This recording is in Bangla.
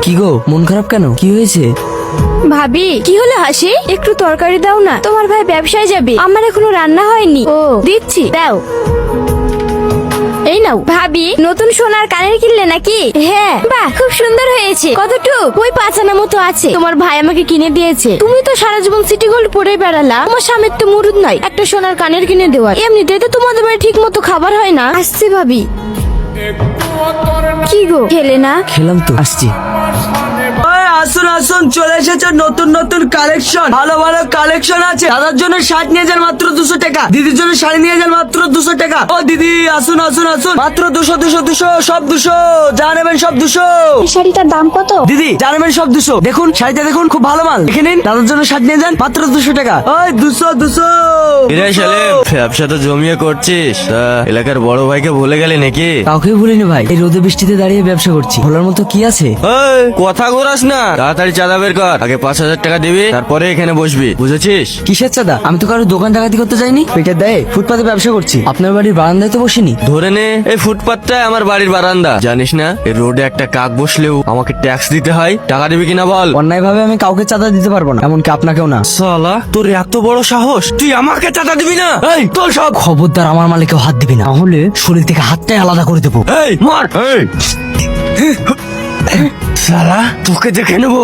কি গো, মন খারাপ কেন? কি হয়েছে? ভাবি কি হলো হাসি? একটু তরকারি দাও না, তোমার ভাই ব্যবসায় যাবে, আমার এখনো রান্না হয়নি। ও দিচ্ছি, দাও। এই নাও। ভাবি নতুন সোনার কানের কিনলে নাকি? হ্যাঁ। বাহ, খুব সুন্দর হয়েছে। কতটুক? ওই 5 আনা মতো আছে। তোমার ভাই আমাকে কিনে দিয়েছে। তুমি তো সারা জীবন সিটি গোল্ড পরে বেড়ালা, তোমার স্বামীর তো মুরুদ নাই একটা সোনার কানের কিনে দেওয়ার। এমনিতে তো তোমাদের বাড়ি ঠিক মতো খাবার হয় না। আসছে ভাবি। কি গো, খেলে না? খেলাম তো, আসছি। আসুন আসুন, চলে এসেছে নতুন নতুন কালেকশন, ভালো ভালো কালেকশন আছে। দাদার জন্য শার্ট নিয়ে যান মাত্র 200 টাকা, দিদির জন্য শাড়ি নিয়ে যান মাত্র 200 টাকা। ও দিদি আসুন আসুন আসুন, মাত্র 200 200 200 সব 200, যা নেবেন সব 200। এই শাড়িটার দাম কত? দিদি যা নেবেন সব 200। দেখুন শাড়িটা দেখুন, খুব ভালো মাল। দেখে নিন, দাদার জন্য শার্ট নিয়ে যান মাত্র 200 টাকা। ওই 200 200। কিরে সেলিম, ব্যবসা তো জমিয়ে করছিস, তা এলাকার বড় ভাইকে ভুলে গেলি নাকি? কাউকে ভুলিনি ভাই, এই রোদে বৃষ্টিতে দাঁড়িয়ে ব্যবসা করছি, ভোলার মতো কি আছে? এই, কথা ঘোরাস না, তাড়াতাড়ি চাঁদা বের কর। আগে 5,000 টাকা দিবি, তারপরে এখানে বসবি, বুঝেছিস? কিসের চাঁদা? আমি তো কারো দোকান ডাকাতি করতে যাইনি, পেটের দায়ে ফুটপাতে ব্যবসা করছি। আপনার বাড়ির বারান্দায় তো বসিনি। ধরে নে, এই ফুটপাতটাই আমার বাড়ির বারান্দা। জানিস না এই রোডে একটা কাক বসলেও আমাকে ট্যাক্স দিতে হয়? টাকা দিবি কিনা বল? অন্যায় ভাবে আমি কাউকে চাঁদা দিতে পারবো না, এমনকি আপনাকেও না। সালা, তোর এত বড় সাহস, তুই আমাকে চাঁদা দিবি না? এই তোর সব। খবরদার আমার মালিকেও হাত দিবি না, তাহলে শরীর থেকে হাতটাই আলাদা করে দেবো। এই মার। এই সালা, তোকে দেখে নেবো।